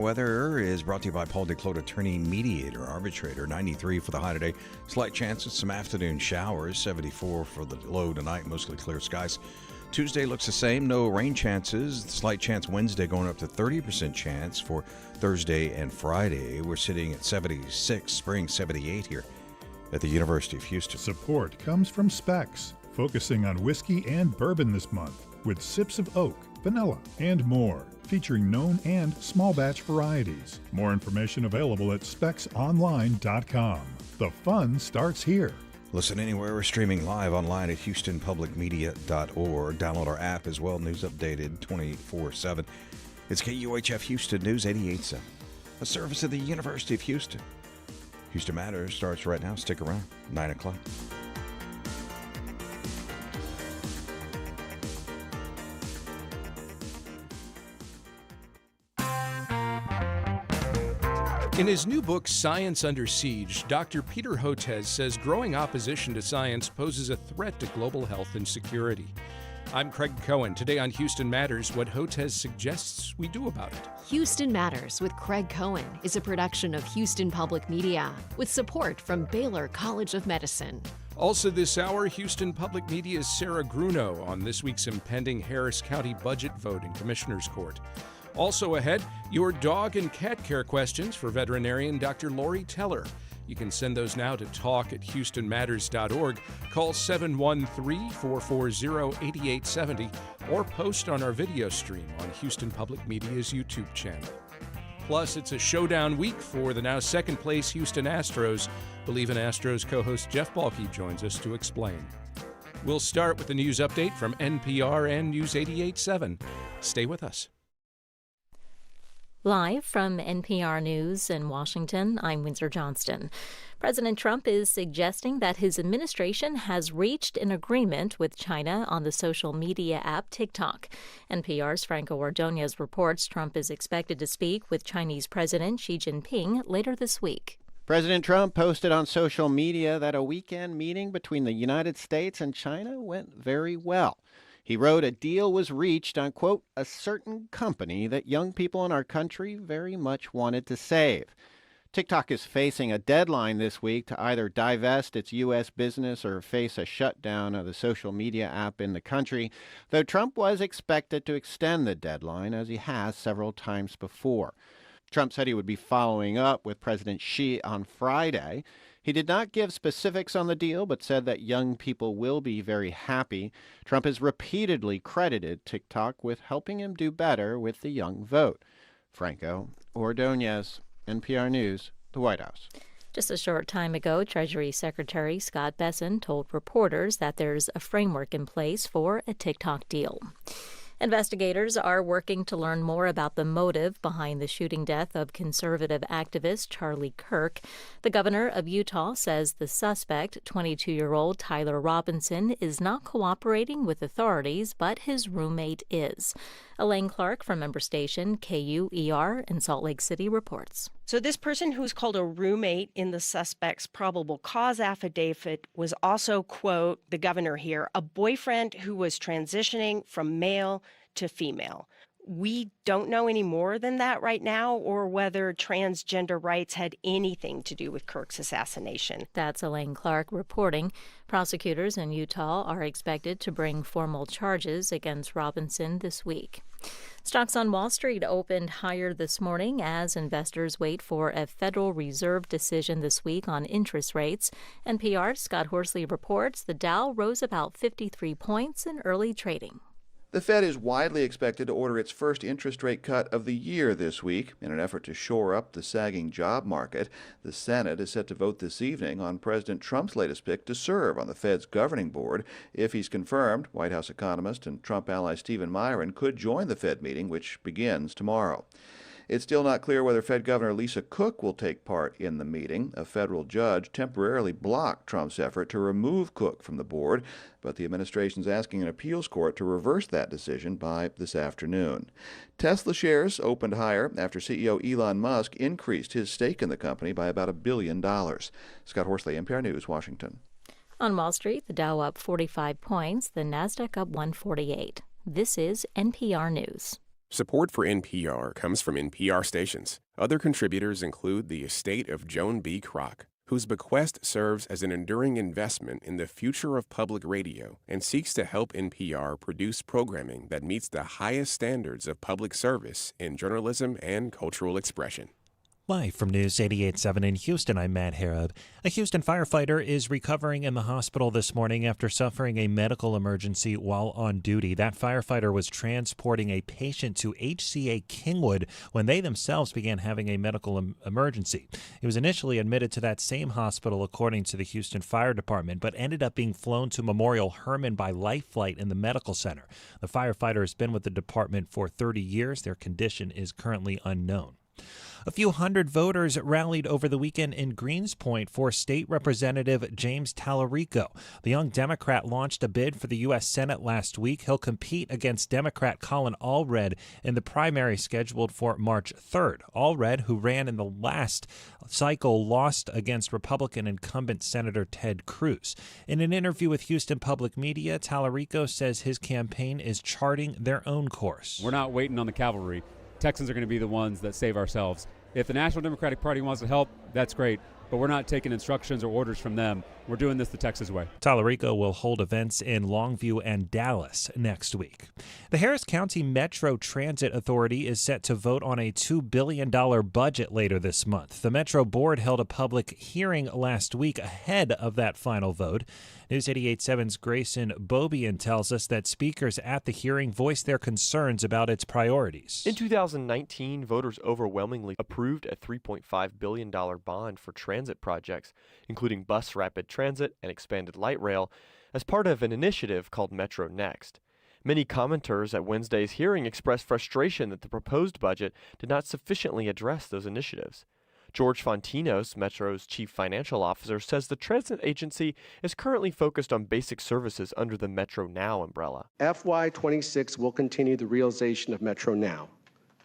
Weather is brought to you by Paul DeClota, attorney, mediator, arbitrator. 93 for the high today. Slight chance of some afternoon showers. 74 for the low tonight. Mostly clear skies. Tuesday looks the same. No rain chances. Slight chance Wednesday, going up to 30% chance for Thursday and Friday. We're sitting at 76, spring 78 here at the University of Houston. Support comes from Specs, focusing on whiskey and bourbon this month with sips of oak, vanilla, and more, featuring known and small batch varieties. More information available at specsonline.com. The fun starts here. Listen anywhere or streaming live online at houstonpublicmedia.org. Download our app as well. News updated 24/7. It's KUHF Houston News 88.7, a service of the University of Houston. Houston Matters starts right now. Stick around. 9 o'clock. In his new book, Science Under Siege, Dr. Peter Hotez says growing opposition to science poses a threat to global health and security. I'm Craig Cohen. Today on Houston Matters, what Hotez suggests we do about it. Houston Matters with Craig Cohen is a production of Houston Public Media with support from Baylor College of Medicine. Also this hour, Houston Public Media's Sarah Grunau on this week's impending Harris County budget vote in Commissioner's Court. Also ahead, your dog and cat care questions for veterinarian Dr. Lori Teller. You can send those now to talk@houstonmatters.org. Call 713-440-8870 or post on our video stream on Houston Public Media's YouTube channel. Plus, it's a showdown week for the now second-place Houston Astros. Bleav in Astros co-host Jeff Balke joins us to explain. We'll start with the news update from NPR and News 88.7. Stay with us. Live from NPR News in Washington, I'm Windsor Johnston. President Trump is suggesting that his administration has reached an agreement with China on the social media app TikTok. NPR's Franco Ordonez reports Trump is expected to speak with Chinese President Xi Jinping later this week. President Trump posted on social media that a weekend meeting between the United States and China went very well. He wrote a deal was reached on, quote, a certain company that young people in our country very much wanted to save. TikTok is facing a deadline this week to either divest its U.S. business or face a shutdown of the social media app in the country, though Trump was expected to extend the deadline, as he has several times before. Trump said he would be following up with President Xi on Friday. He did not give specifics on the deal, but said that young people will be very happy. Trump has repeatedly credited TikTok with helping him do better with the young vote. Franco Ordonez, NPR News, the White House. Just a short time ago, Treasury Secretary Scott Bessent told reporters that there's a framework in place for a TikTok deal. Investigators are working to learn more about the motive behind the shooting death of conservative activist Charlie Kirk. The governor of Utah says the suspect, 22-year-old Tyler Robinson, is not cooperating with authorities, but his roommate is. Elaine Clark from member station KUER in Salt Lake City reports. So this person who's called a roommate in the suspect's probable cause affidavit was also, quote, the governor here, a boyfriend who was transitioning from male to female. We don't know any more than that right now, or whether transgender rights had anything to do with Kirk's assassination. That's Elaine Clark reporting. Prosecutors in Utah are expected to bring formal charges against Robinson this week. Stocks on Wall Street opened higher this morning as investors wait for a Federal Reserve decision this week on interest rates. NPR's Scott Horsley reports the Dow rose about 53 points in early trading. The Fed is widely expected to order its first interest rate cut of the year this week in an effort to shore up the sagging job market. The Senate is set to vote this evening on President Trump's latest pick to serve on the Fed's governing board. If he's confirmed, White House economist and Trump ally Stephen Myron could join the Fed meeting, which begins tomorrow. It's still not clear whether Fed Governor Lisa Cook will take part in the meeting. A federal judge temporarily blocked Trump's effort to remove Cook from the board, but the administration's asking an appeals court to reverse that decision by this afternoon. Tesla shares opened higher after CEO Elon Musk increased his stake in the company by about $1 billion. Scott Horsley, NPR News, Washington. On Wall Street, the Dow up 45 points, the Nasdaq up 148. This is NPR News. Support for NPR comes from NPR stations. Other contributors include the estate of Joan B. Kroc, whose bequest serves as an enduring investment in the future of public radio and seeks to help NPR produce programming that meets the highest standards of public service in journalism and cultural expression. Live from News 88.7 in Houston, I'm Matt Harrod. A Houston firefighter is recovering in the hospital this morning after suffering a medical emergency while on duty. That firefighter was transporting a patient to HCA Kingwood when they themselves began having a medical emergency. He was initially admitted to that same hospital, according to the Houston Fire Department, but ended up being flown to Memorial Hermann by Life Flight in the medical center. The firefighter has been with the department for 30 years. Their condition is currently unknown. A few hundred voters rallied over the weekend in Greenspoint for State Representative James Tallarico. The young Democrat launched a bid for the U.S. Senate last week. He'll compete against Democrat Colin Allred in the primary scheduled for March 3rd. Allred, who ran in the last cycle, lost against Republican incumbent Senator Ted Cruz. In an interview with Houston Public Media, Tallarico says his campaign is charting their own course. We're not waiting on the cavalry. Texans are going to be the ones that save ourselves. If the National Democratic Party wants to help, that's great, but we're not taking instructions or orders from them. We're doing this the Texas way. Tallarico will hold events in Longview and Dallas next week. The Harris County Metro Transit Authority is set to vote on a $2 billion budget later this month. The Metro Board held a public hearing last week ahead of that final vote. News 88.7's Grayson Bobian tells us that speakers at the hearing voiced their concerns about its priorities. In 2019, voters overwhelmingly approved a $3.5 billion bond for transit projects, including bus rapid transit and expanded light rail, as part of an initiative called Metro Next. Many commenters at Wednesday's hearing expressed frustration that the proposed budget did not sufficiently address those initiatives. George Fontinos, Metro's chief financial officer, says the transit agency is currently focused on basic services under the Metro Now umbrella. FY26 will continue the realization of Metro Now,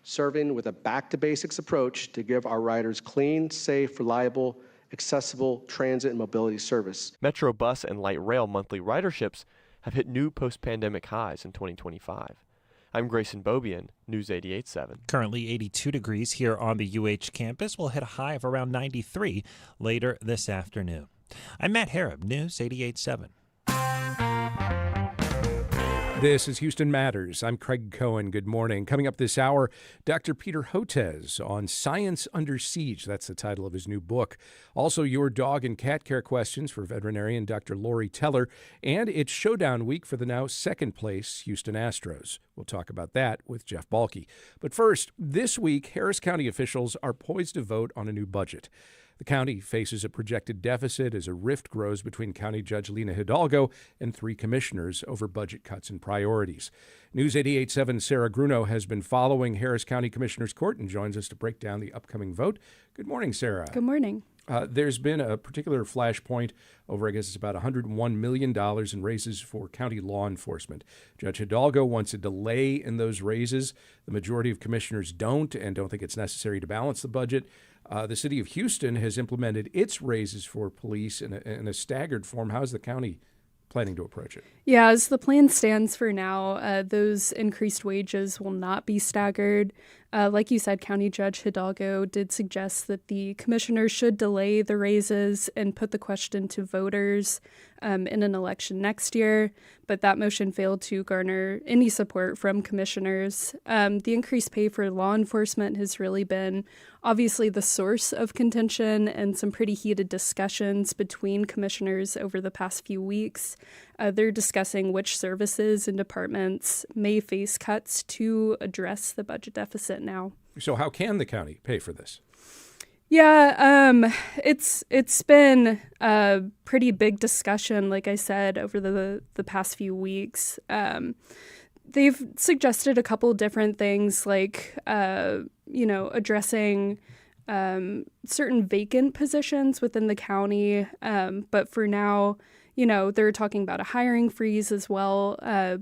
serving with a back-to-basics approach to give our riders clean, safe, reliable, accessible transit and mobility service. Metro bus and light rail monthly riderships have hit new post-pandemic highs in 2025. I'm Grayson Bobian, News 88.7. Currently 82 degrees here on the UH campus. We'll hit a high of around 93 later this afternoon. I'm Matt Harrod, News 88.7. This is Houston Matters. I'm Craig Cohen. Good morning. Coming up this hour, Dr. Peter Hotez on Science Under Siege. That's the title of his new book. Also, your dog and cat care questions for veterinarian Dr. Lori Teller. And it's Showdown week for the now second place Houston Astros. We'll talk about that with Jeff Balke. But first, this week, Harris County officials are poised to vote on a new budget. The county faces a projected deficit as a rift grows between County Judge Lina Hidalgo and three commissioners over budget cuts and priorities. News 88.7's Sarah Grunau has been following Harris County Commissioners Court and joins us to break down the upcoming vote. Good morning, Sarah. Good morning. There's been a particular flashpoint over, I guess it's about $101 million in raises for county law enforcement. Judge Hidalgo wants a delay in those raises. The majority of commissioners don't think it's necessary to balance the budget. The city of Houston has implemented its raises for police in a staggered form. How's the county planning to approach it? Yeah, as the plan stands for now, those increased wages will not be staggered. Like you said, County Judge Hidalgo did suggest that the commissioners should delay the raises and put the question to voters in an election next year, but that motion failed to garner any support from commissioners. The increased pay for law enforcement has really been obviously the source of contention and some pretty heated discussions between commissioners over the past few weeks. They're discussing which services and departments may face cuts to address the budget deficit now. So how can the county pay for this? Yeah, it's been a pretty big discussion, like I said, over the past few weeks. They've suggested a couple different things, like addressing certain vacant positions within the county. But for now, they're talking about a hiring freeze as well.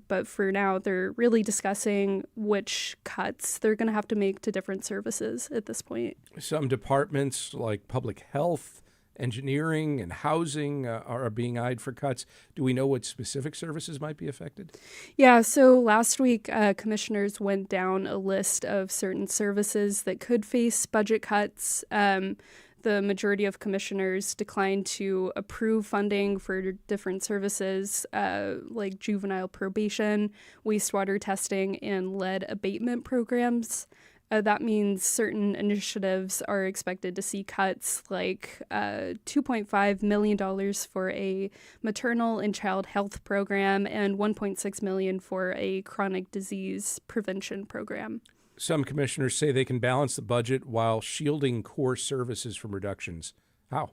But for now, they're really discussing which cuts they're going to have to make to different services at this point. Some departments like public health engineering and housing are being eyed for cuts. Do we know what specific services might be affected? Yeah, so last week, commissioners went down a list of certain services that could face budget cuts. The majority of commissioners declined to approve funding for different services like juvenile probation, wastewater testing, and lead abatement programs. That means certain initiatives are expected to see cuts like $2.5 million for a maternal and child health program and $1.6 million for a chronic disease prevention program. Some commissioners say they can balance the budget while shielding core services from reductions. How?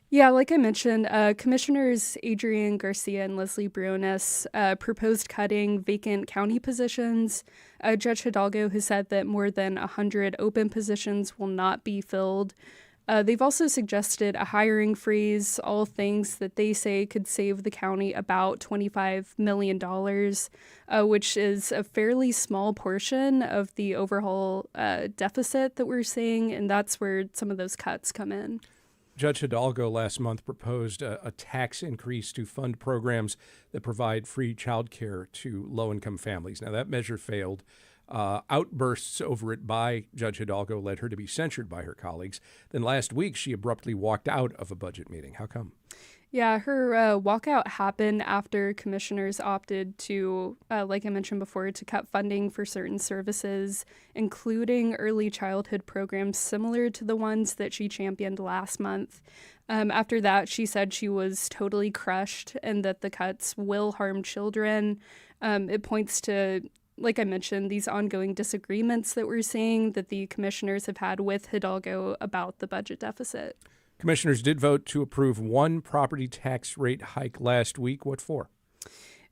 Yeah, like I mentioned, Commissioners Adrian Garcia and Leslie Briones proposed cutting vacant county positions. Judge Hidalgo has said that more than 100 open positions will not be filled. They've also suggested a hiring freeze, all things that they say could save the county about $25 million, which is a fairly small portion of the overall deficit that we're seeing, and that's where some of those cuts come in. Judge Hidalgo last month proposed a tax increase to fund programs that provide free child care to low-income families. Now, that measure failed. Outbursts over it by Judge Hidalgo led her to be censured by her colleagues. Then last week, she abruptly walked out of a budget meeting. How come? Yeah, her walkout happened after commissioners opted to, like I mentioned before, to cut funding for certain services, including early childhood programs similar to the ones that she championed last month. After that, she said she was totally crushed and that the cuts will harm children. It points to, like I mentioned, these ongoing disagreements that we're seeing that the commissioners have had with Hidalgo about the budget deficit. Commissioners did vote to approve one property tax rate hike last week. What for?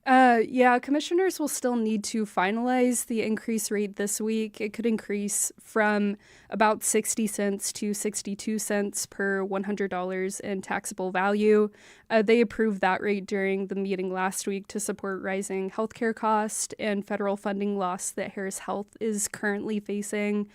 Yeah, commissioners will still need to finalize the increase rate this week. It could increase from about 60 cents to 62 cents per $100 in taxable value. They approved that rate during the meeting last week to support rising healthcare costs and federal funding loss that Harris Health is currently facing.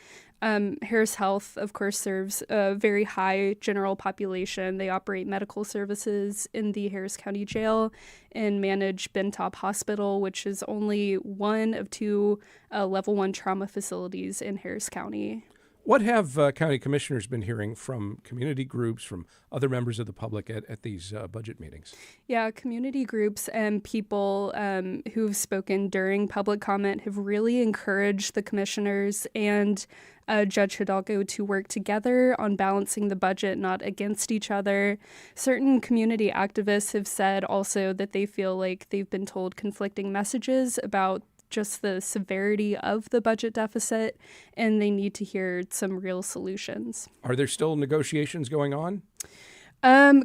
Harris Health, of course, serves a very high general population. They operate medical services in the Harris County Jail and manage Bentop Hospital, which is only one of two level 1 trauma facilities in Harris County. What have county commissioners been hearing from community groups, from other members of the public at these budget meetings? Yeah, community groups and people who've spoken during public comment have really encouraged the commissioners and Judge Hidalgo to work together on balancing the budget, not against each other. Certain community activists have said also that they feel like they've been told conflicting messages about just the severity of the budget deficit, and they need to hear some real solutions. Are there still negotiations going on?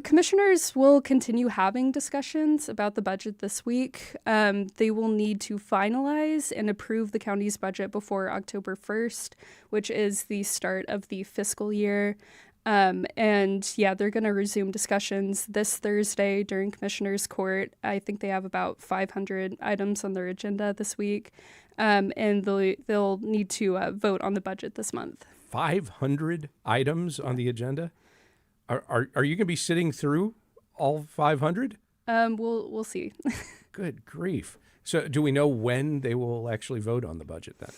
Commissioners will continue having discussions about the budget this week. They will need to finalize and approve the county's budget before October 1st, which is the start of the fiscal year. And yeah, they're going to resume discussions this Thursday during Commissioners Court. I think they have about 500 items on their agenda this week, and they'll need to vote on the budget this month. 500 items on the agenda? Are you going to be sitting through all 500? We'll see. Good grief. So do we know when they will actually vote on the budget then?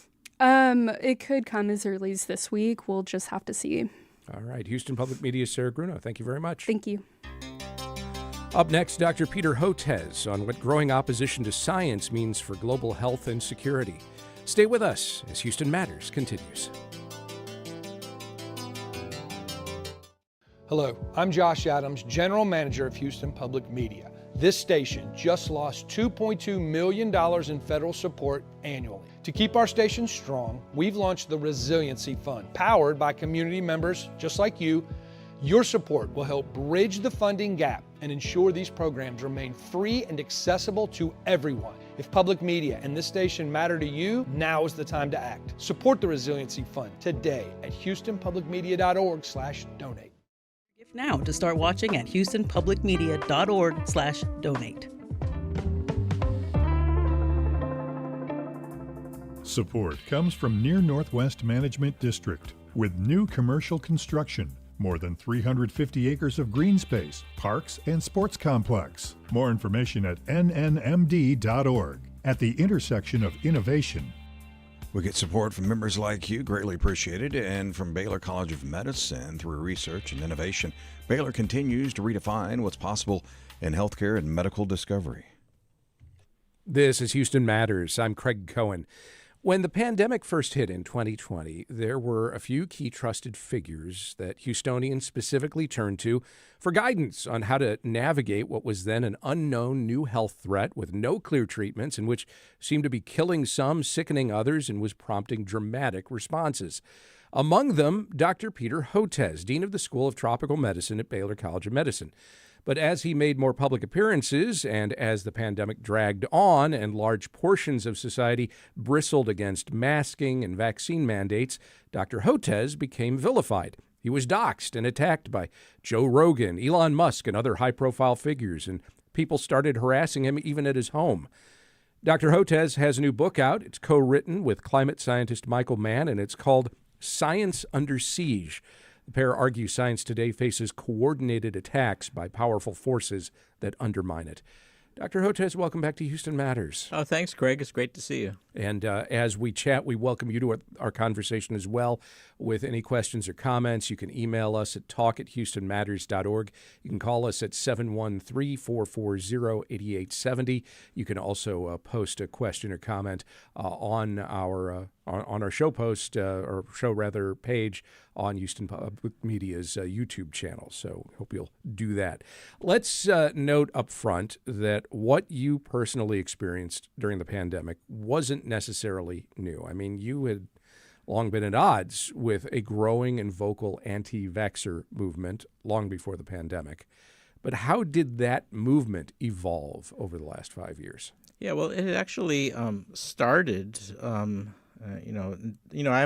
It could come as early as this week. We'll just have to see. All right. Houston Public Media's Sarah Grunau. Thank you very much. Thank you. Up next, Dr. Peter Hotez on what growing opposition to science means for global health and security. Stay with us as Houston Matters continues. Hello, I'm Josh Adams, General Manager of Houston Public Media. This station just lost $2.2 million in federal support annually. To keep our station strong, we've launched the Resiliency Fund, powered by community members just like you. Your support will help bridge the funding gap and ensure these programs remain free and accessible to everyone. If public media and this station matter to you, now is the time to act. Support the Resiliency Fund today at houstonpublicmedia.org/donate. Now to start watching at houstonpublicmedia.org/donate. Support comes from Near Northwest Management District with new commercial construction, More than 350 acres of green space, parks, and sports complex. More information at nnmd.org. At the intersection of innovation. We get support from members like you, greatly appreciated, and from Baylor College of Medicine through research and innovation. Baylor continues to redefine what's possible in healthcare and medical discovery. This is Houston Matters. I'm Craig Cohen. When the pandemic first hit in 2020, there were a few key trusted figures that Houstonians specifically turned to for guidance on how to navigate what was then an unknown new health threat with no clear treatments and which seemed to be killing some, sickening others, and was prompting dramatic responses. Among them, Dr. Peter Hotez, Dean of the School of Tropical Medicine at Baylor College of Medicine. But as he made more public appearances and as the pandemic dragged on and large portions of society bristled against masking and vaccine mandates, Dr. Hotez became vilified. He was doxxed and attacked by Joe Rogan, Elon Musk, and other high-profile figures, and people started harassing him even at his home. Dr. Hotez has a new book out. It's co-written with climate scientist Michael Mann, and it's called Science Under Siege. The pair argue science today faces coordinated attacks by powerful forces that undermine it. Dr. Hotez, welcome back to Houston Matters. Oh, thanks, Craig. It's great to see you. And as we chat, we welcome you to our conversation as well. With any questions or comments, you can email us at talk@houstonmatters.org. You can call us at 713-440-8870. You can also post a question or comment on our show post, or show rather, page on Houston Public Media's YouTube channel. So hope you'll do that. Let's note up front that what you personally experienced during the pandemic wasn't necessarily new. I mean, you had long been at odds with a growing and vocal anti-vaxxer movement long before the pandemic. But how did that movement evolve over the last 5 years? Yeah, well, it actually started. I'm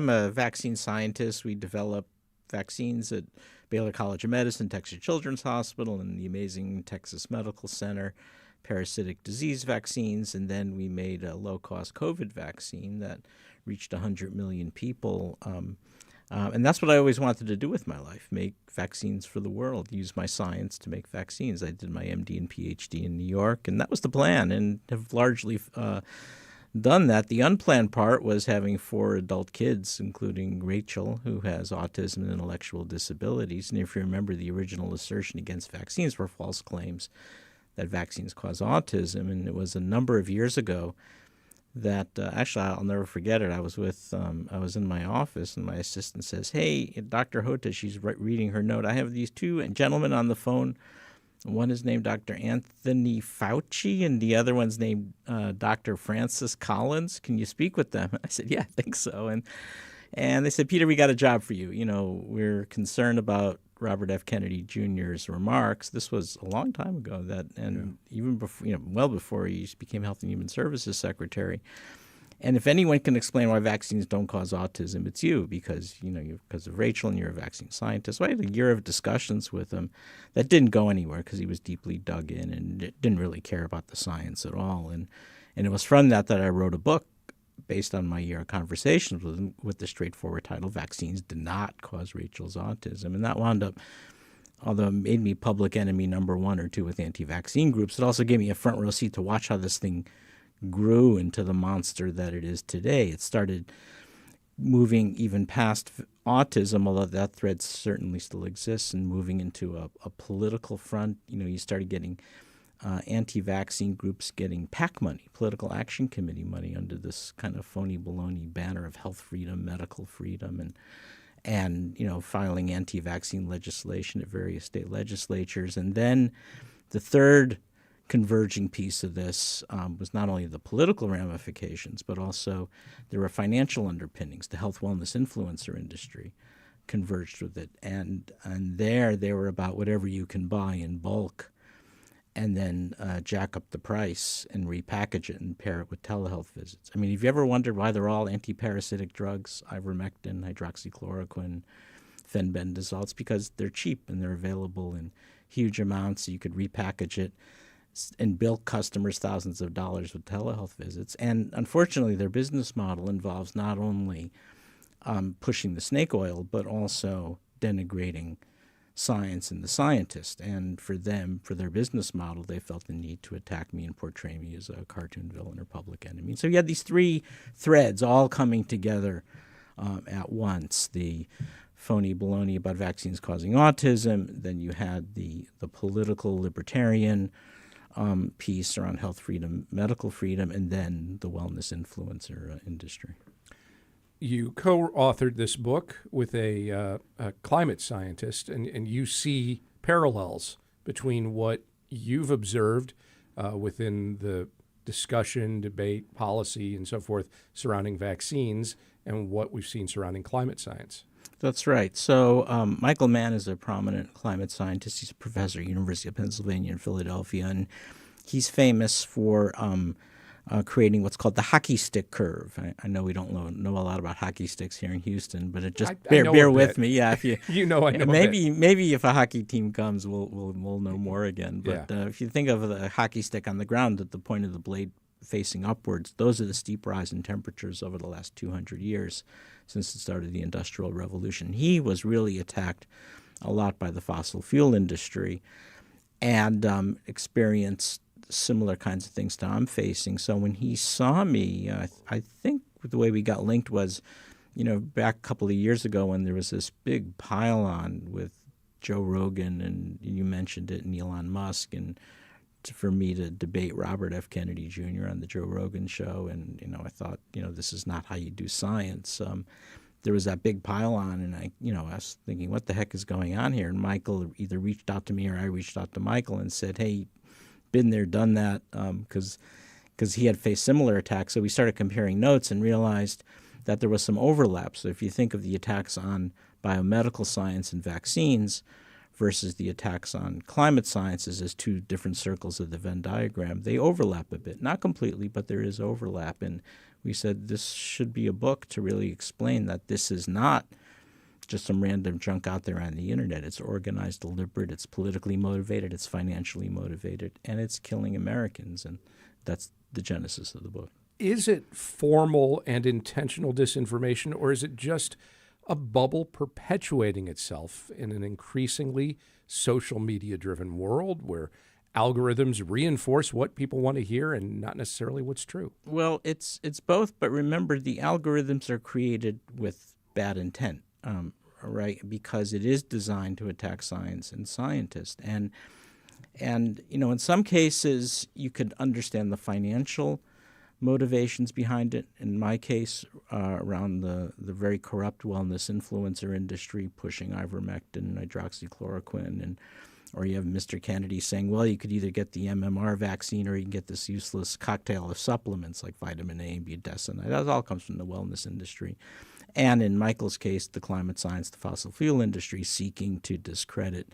a vaccine scientist. We develop vaccines at Baylor College of Medicine, Texas Children's Hospital, and the amazing Texas Medical Center, parasitic disease vaccines. And then we made a low-cost COVID vaccine that reached 100 million people. And that's what I always wanted to do with my life, make vaccines for the world, use my science to make vaccines. I did my MD and PhD in New York, and that was the plan, and have largely done that. The unplanned part was having 4 adult kids, including Rachel, who has autism and intellectual disabilities. And if you remember, the original assertion against vaccines were false claims that vaccines cause autism. And it was a number of years ago that actually I'll never forget it. I was in my office, and my assistant says, "Hey, Dr. Hotez," she's reading her note, "I have these 2 gentlemen on the phone. One is named Dr. Anthony Fauci, and the other one's named Dr. Francis Collins. Can you speak with them?" I said, "Yeah, I think so." And they said, "Peter, we got a job for you. You know, we're concerned about Robert F. Kennedy Jr.'s remarks." This was a long time ago, even before, well before he became Health and Human Services Secretary. And if anyone can explain why vaccines don't cause autism, it's you, because of Rachel, and you're a vaccine scientist. So I had a year of discussions with him that didn't go anywhere because he was deeply dug in and didn't really care about the science at all. And it was from that I wrote a book based on my year of conversations with him, with the straightforward title, "Vaccines Did Not Cause Rachel's Autism." And that wound up, although it made me public enemy number 1 or 2 with anti-vaccine groups, it also gave me a front row seat to watch how this thing grew into the monster that it is today. It started moving even past autism, although that thread certainly still exists, and moving into a political front. You started getting anti-vaccine groups getting PAC money, Political Action Committee money, under this kind of phony baloney banner of health freedom, medical freedom, and filing anti-vaccine legislation at various state legislatures. And then the third converging piece of this was not only the political ramifications, but also there were financial underpinnings. The health wellness influencer industry converged with it, and there they were about whatever you can buy in bulk, and then jack up the price and repackage it and pair it with telehealth visits. I mean, have you ever wondered why they're all anti-parasitic drugs, ivermectin, hydroxychloroquine, fenbendazole? It's because they're cheap and they're available in huge amounts, so you could repackage it and bill customers thousands of dollars with telehealth visits. And unfortunately, their business model involves not only pushing the snake oil, but also denigrating science and the scientist. And for them, for their business model, they felt the need to attack me and portray me as a cartoon villain or public enemy. So you had these three threads all coming together at once. The phony baloney about vaccines causing autism. Then you had the political libertarian piece around health freedom, medical freedom, and then the wellness influencer industry. You co-authored this book with a climate scientist, and you see parallels between what you've observed within the discussion, debate, policy, and so forth surrounding vaccines and what we've seen surrounding climate science. That's right. So Michael Mann is a prominent climate scientist. He's a professor at University of Pennsylvania in Philadelphia, and he's famous for creating what's called the hockey stick curve. I know we don't know a lot about hockey sticks here in Houston, but bear with me. Yeah, if you I know maybe if a hockey team comes, we'll know more again. But if you think of the hockey stick on the ground at the point of the blade facing upwards, those are the steep rise in temperatures over the last 200 years since the start of the Industrial Revolution. He was really attacked a lot by the fossil fuel industry and experienced similar kinds of things that I'm facing. So when he saw me, I think the way we got linked was, back a couple of years ago when there was this big pile-on with Joe Rogan, and you mentioned it, and Elon Musk, and for me to debate Robert F. Kennedy Jr. on the Joe Rogan show. And, I thought, this is not how you do science. There was that big pile-on, and I was thinking, what the heck is going on here? And Michael either reached out to me or I reached out to Michael and said, hey, been there, done that, because he had faced similar attacks. So we started comparing notes and realized that there was some overlap. So if you think of the attacks on biomedical science and vaccines versus the attacks on climate sciences as two different circles of the Venn diagram, they overlap a bit. Not completely, but there is overlap. And we said this should be a book to really explain that this is not just some random junk out there on the internet. It's organized, deliberate, it's politically motivated, it's financially motivated, and it's killing Americans. And that's the genesis of the book. Is it formal and intentional disinformation, or is it just a bubble perpetuating itself in an increasingly social media-driven world where algorithms reinforce what people want to hear and not necessarily what's true? Well, it's both, but remember, the algorithms are created with bad intent. Right, because it is designed to attack science and scientists. And in some cases, you could understand the financial motivations behind it. In my case, around the very corrupt wellness influencer industry pushing ivermectin and hydroxychloroquine, or you have Mr. Kennedy saying, well, you could either get the MMR vaccine or you can get this useless cocktail of supplements like vitamin A and budesonide. That all comes from the wellness industry. And in Michael's case, the climate science, the fossil fuel industry seeking to discredit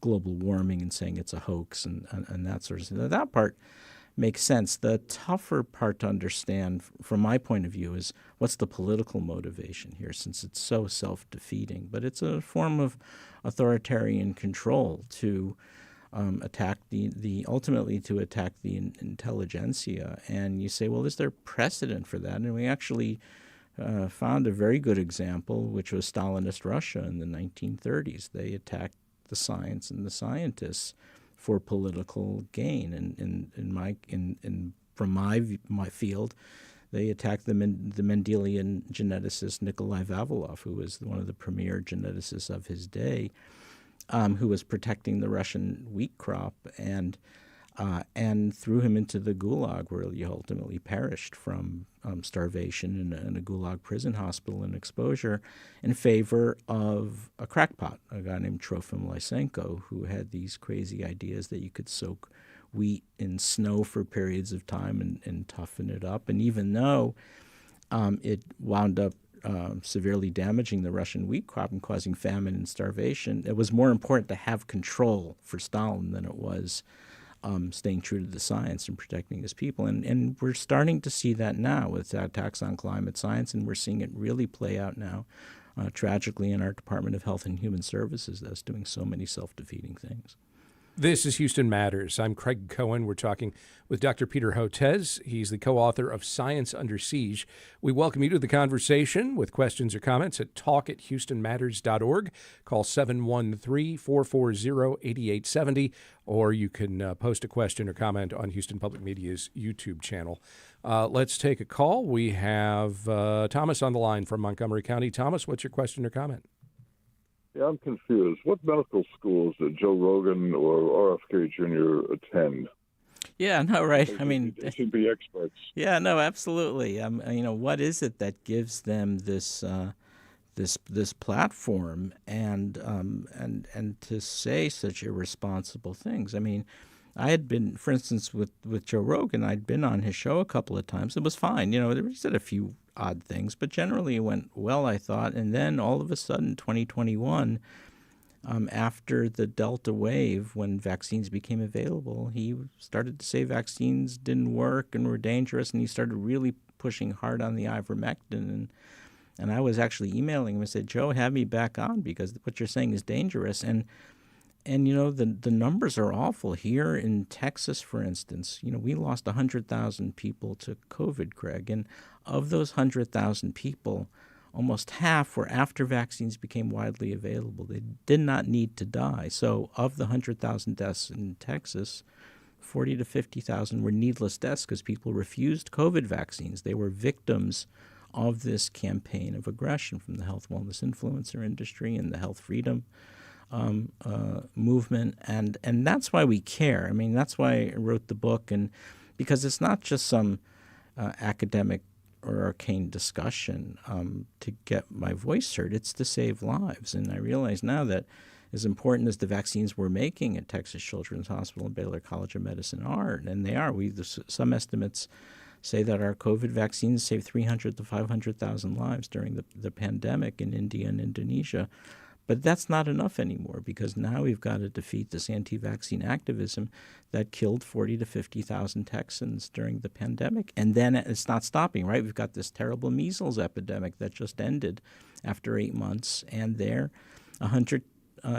global warming and saying it's a hoax and that sort of thing. That part makes sense. The tougher part to understand from my point of view is what's the political motivation here, since it's so self-defeating. But it's a form of authoritarian control to attack ultimately to attack the intelligentsia. And you say, well, is there precedent for that? And we actually found a very good example, which was Stalinist Russia in the 1930s. They attacked the science and the scientists for political gain. And from my field, they attacked the Mendelian geneticist Nikolai Vavilov, who was one of the premier geneticists of his day, who was protecting the Russian wheat crop and threw him into the Gulag, where he ultimately perished from starvation in a Gulag prison hospital and exposure, in favor of a crackpot, a guy named Trofim Lysenko, who had these crazy ideas that you could soak wheat in snow for periods of time and toughen it up. And even though it wound up severely damaging the Russian wheat crop and causing famine and starvation, it was more important to have control for Stalin than it was staying true to the science and protecting his people. And we're starting to see that now with attacks on climate science, and we're seeing it really play out now, tragically, in our Department of Health and Human Services that's doing so many self-defeating things. This is Houston Matters. I'm Craig Cohen. We're talking with Dr. Peter Hotez. He's the co-author of Science Under Siege. We welcome you to the conversation with questions or comments at talk@houstonmatters.org. Call 713-440-8870, or you can post a question or comment on Houston Public Media's YouTube channel. Let's take a call. We have Thomas on the line from Montgomery County. Thomas, what's your question or comment? Yeah, I'm confused. What medical schools did Joe Rogan or RFK Jr. attend? Yeah, no, right. I mean, They should be experts. yeah, no, absolutely. What is it that gives them this this platform and to say such irresponsible things? I mean, I had been, for instance, with Joe Rogan, I'd been on his show a couple of times. It was fine. He said a few odd things, but generally it went well, I thought. And then all of a sudden, 2021, after the Delta wave, when vaccines became available, he started to say vaccines didn't work and were dangerous, and he started really pushing hard on the ivermectin. And I was actually emailing him and said, Joe, have me back on because what you're saying is dangerous. And the numbers are awful. Here in Texas, for instance, we lost 100,000 people to COVID, Craig. And of those 100,000 people, almost half were after vaccines became widely available. They did not need to die. So of the 100,000 deaths in Texas, 40 to 50,000 were needless deaths because people refused COVID vaccines. They were victims of this campaign of aggression from the health wellness influencer industry and the health freedom movement, and that's why we care. I mean, that's why I wrote the book, and because it's not just some academic or arcane discussion to get my voice heard. It's to save lives, and I realize now that as important as the vaccines we're making at Texas Children's Hospital and Baylor College of Medicine are, and they are, some estimates say that our COVID vaccines saved 300 to 500,000 lives during the pandemic in India and Indonesia. But that's not enough anymore because now we've got to defeat this anti-vaccine activism that killed 40 to 50,000 Texans during the pandemic. And then it's not stopping, right? We've got this terrible measles epidemic that just ended after 8 months. And there, 100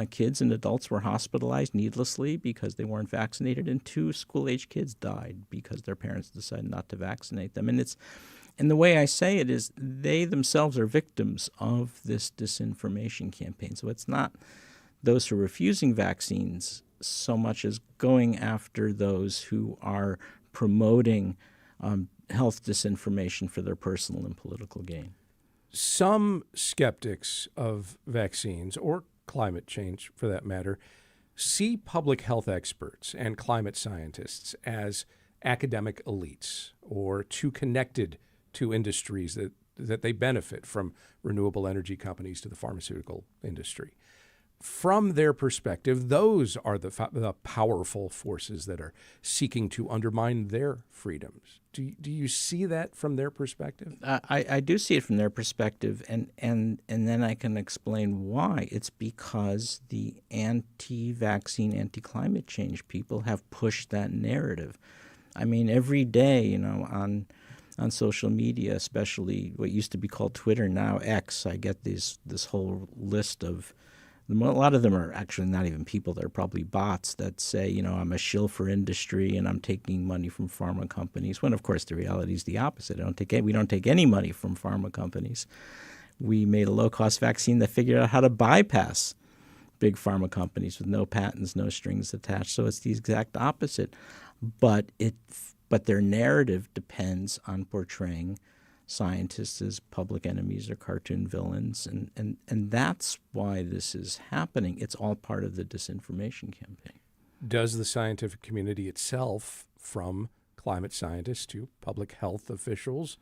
kids and adults were hospitalized needlessly because they weren't vaccinated. And 2 school-age kids died because their parents decided not to vaccinate them. And the way I say it is they themselves are victims of this disinformation campaign. So it's not those who are refusing vaccines so much as going after those who are promoting health disinformation for their personal and political gain. Some skeptics of vaccines, or climate change for that matter, see public health experts and climate scientists as academic elites or too connected to industries that they benefit from, renewable energy companies to the pharmaceutical industry. From their perspective, those are the powerful forces that are seeking to undermine their freedoms. Do you see that from their perspective? I do see it from their perspective, and then I can explain why. It's because the anti-vaccine, anti-climate change people have pushed that narrative. I mean, every day, on social media, especially what used to be called Twitter, now X, I get this whole list of, a lot of them are actually not even people. They're probably bots that say, I'm a shill for industry and I'm taking money from pharma companies, when of course the reality is the opposite. We don't take any money from pharma companies. We made a low-cost vaccine that figured out how to bypass big pharma companies with no patents, no strings attached. So it's the exact opposite. But their narrative depends on portraying scientists as public enemies or cartoon villains, and that's why this is happening. It's all part of the disinformation campaign. Does the scientific community itself, from climate scientists to public health officials,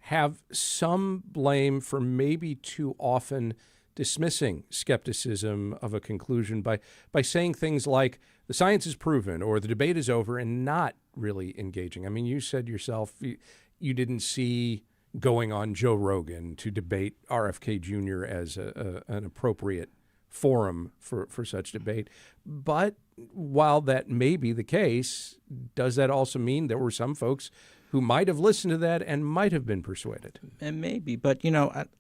have some blame for maybe too often dismissing skepticism of a conclusion by saying things like the science is proven or the debate is over and not really engaging? I mean, you said yourself you didn't see going on Joe Rogan to debate RFK Jr. as an appropriate forum for such debate. But while that may be the case, does that also mean there were some folks who might have listened to that and might have been persuaded. And maybe, but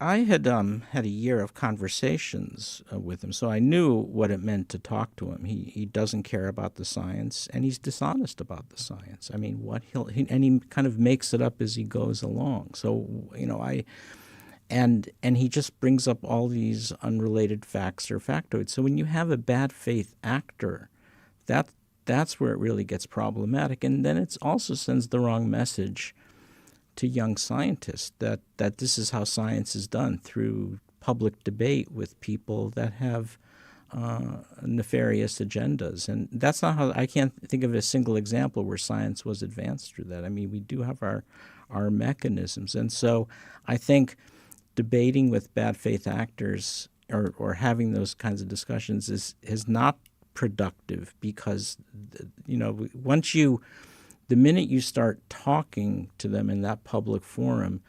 I had had a year of conversations with him, so I knew what it meant to talk to him. He doesn't care about the science, and he's dishonest about the science. I mean, and he kind of makes it up as he goes along. So and he just brings up all these unrelated facts or factoids. So when you have a bad faith actor, that's where it really gets problematic. And then it also sends the wrong message to young scientists that this is how science is done, through public debate with people that have nefarious agendas. And that's not how, I can't think of a single example where science was advanced through that. I mean, we do have our mechanisms. And so I think debating with bad faith actors or having those kinds of discussions is not productive, because the minute you start talking to them in that public forum,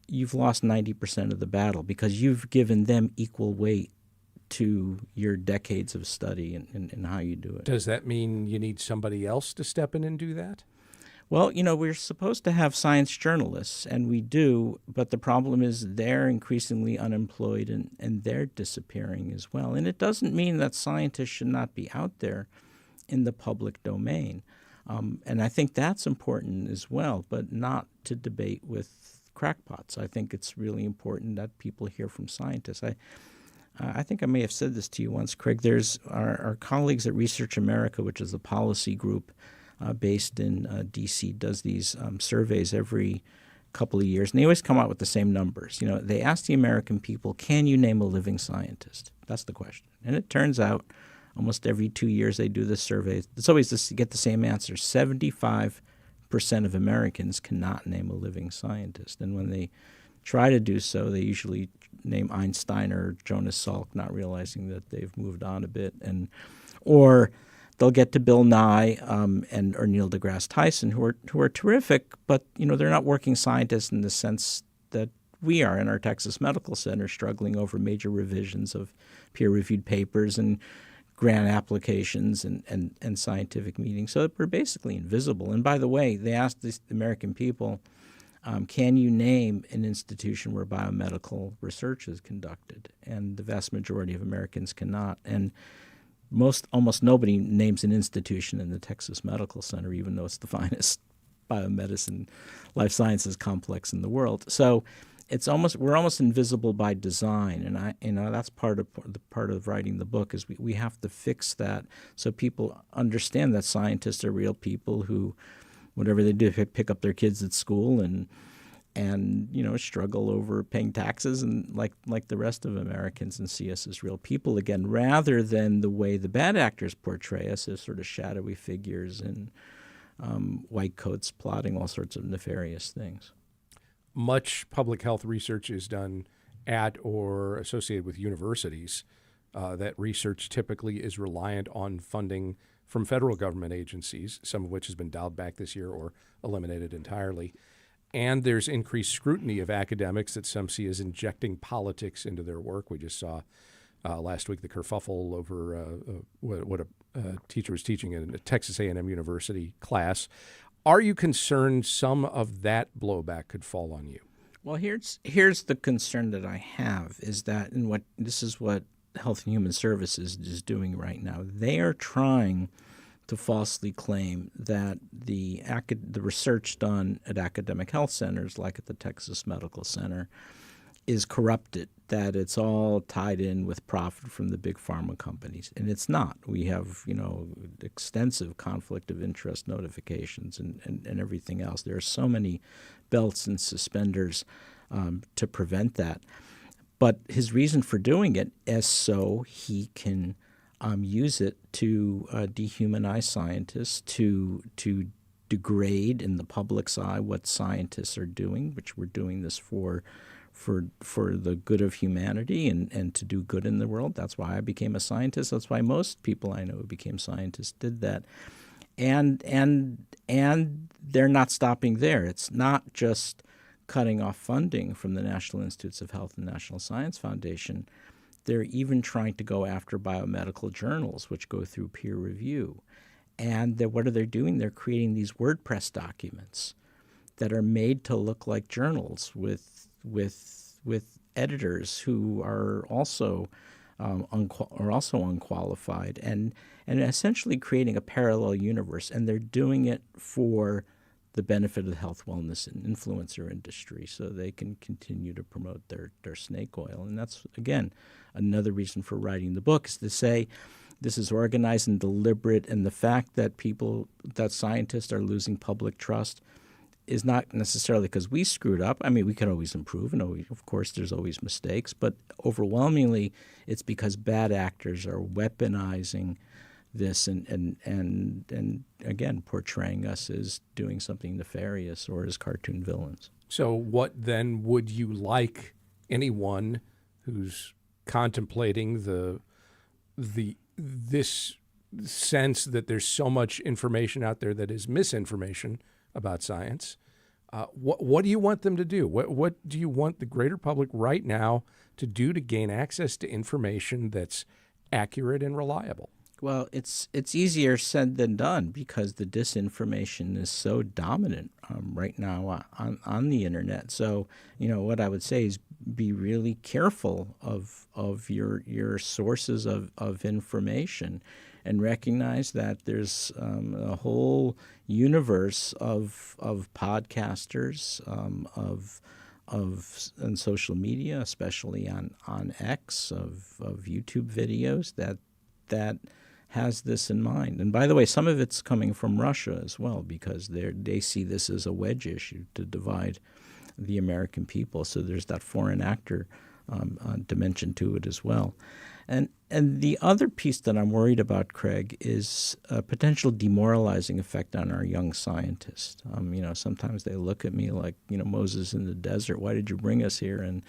you've lost 90% of the battle, because you've given them equal weight to your decades of study and how you do it. Does that mean you need somebody else to step in and do that? Well, we're supposed to have science journalists, and we do, but the problem is they're increasingly unemployed and they're disappearing as well. And it doesn't mean that scientists should not be out there in the public domain. And I think that's important as well, but not to debate with crackpots. I think it's really important that people hear from scientists. I think I may have said this to you once, Craig. There's our colleagues at Research America, which is a policy group based in D.C., does these surveys every couple of years, and they always come out with the same numbers. They ask the American people, can you name a living scientist? That's the question. And it turns out almost every 2 years they do this survey. It's always to get the same answer. 75% of Americans cannot name a living scientist. And when they try to do so, they usually name Einstein or Jonas Salk, not realizing that they've moved on a bit. Or they'll get to Bill Nye or Neil deGrasse Tyson, who are terrific, but they're not working scientists in the sense that we are in our Texas Medical Center, struggling over major revisions of peer-reviewed papers and grant applications and scientific meetings. So we're basically invisible. And by the way, they asked the American people, can you name an institution where biomedical research is conducted? And the vast majority of Americans cannot. And almost nobody names an institution in the Texas Medical Center, even though it's the finest biomedicine, life sciences complex in the world. So we're almost invisible by design, and that's part of writing the book is we have to fix that so people understand that scientists are real people who, whatever they do, pick up their kids at school and struggle over paying taxes and like the rest of Americans, and see us as real people again, rather than the way the bad actors portray us as sort of shadowy figures in white coats plotting all sorts of nefarious things. Much public health research is done at or associated with universities. That research typically is reliant on funding from federal government agencies, some of which has been dialed back this year or eliminated entirely. And there's increased scrutiny of academics that some see as injecting politics into their work. We just saw last week the kerfuffle over what a teacher was teaching in a Texas A&M University class. Are you concerned some of that blowback could fall on you? Well, here's the concern that I have is that, this is what Health and Human Services is doing right now. They are trying to falsely claim that the research done at academic health centers, like at the Texas Medical Center, is corrupted, that it's all tied in with profit from the big pharma companies. And it's not. We have, extensive conflict of interest notifications and everything else. There are so many belts and suspenders to prevent that. But his reason for doing it is so he can use it to dehumanize scientists, to degrade in the public's eye what scientists are doing, which we're doing this for the good of humanity and to do good in the world. That's why I became a scientist. That's why most people I know who became scientists did that. And they're not stopping there. It's not just cutting off funding from the National Institutes of Health and National Science Foundation. They're even trying to go after biomedical journals, which go through peer review. And what are they doing? They're creating these WordPress documents that are made to look like journals with editors who are also unqualified and essentially creating a parallel universe. And they're doing it for the benefit of the health, wellness, and influencer industry so they can continue to promote their snake oil. And that's, again, another reason for writing the book, is to say this is organized and deliberate, and the fact that scientists are losing public trust is not necessarily because we screwed up. I mean, we can always improve, and of course there's always mistakes, but overwhelmingly it's because bad actors are weaponizing this and again portraying us as doing something nefarious or as cartoon villains. So what then would you like anyone who's contemplating this sense that there's so much information out there that is misinformation about science, what do you want them to do? What do you want the greater public right now to do to gain access to information that's accurate and reliable? Well, it's easier said than done because the disinformation is so dominant right now on the internet. So, what I would say is be really careful of your sources of information, and recognize that there's a whole universe of podcasters, on social media, especially on X, of YouTube videos that has this in mind. And by the way, some of it's coming from Russia as well, because they see this as a wedge issue to divide the American people. So there's that foreign actor dimension to it as well. And the other piece that I'm worried about, Craig, is a potential demoralizing effect on our young scientists. Sometimes they look at me like, Moses in the desert. Why did you bring us here? And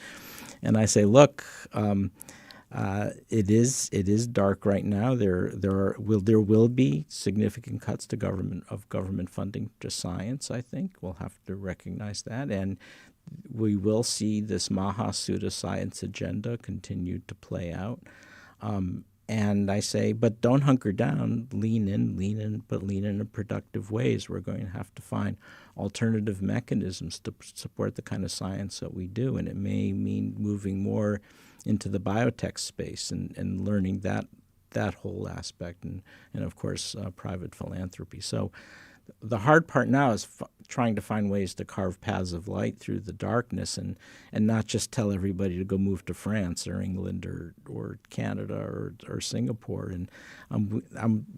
I say, look, it is dark right now. There will be significant cuts to government funding to science. I think we'll have to recognize that, and we will see this Maha pseudoscience agenda continue to play out. And I say, but don't hunker down. Lean in, but lean in productive ways. We're going to have to find alternative mechanisms to support the kind of science that we do, and it may mean moving more into the biotech space and learning that whole aspect, and of course private philanthropy. So the hard part now is trying to find ways to carve paths of light through the darkness, and not just tell everybody to go move to France or England or Canada or Singapore. And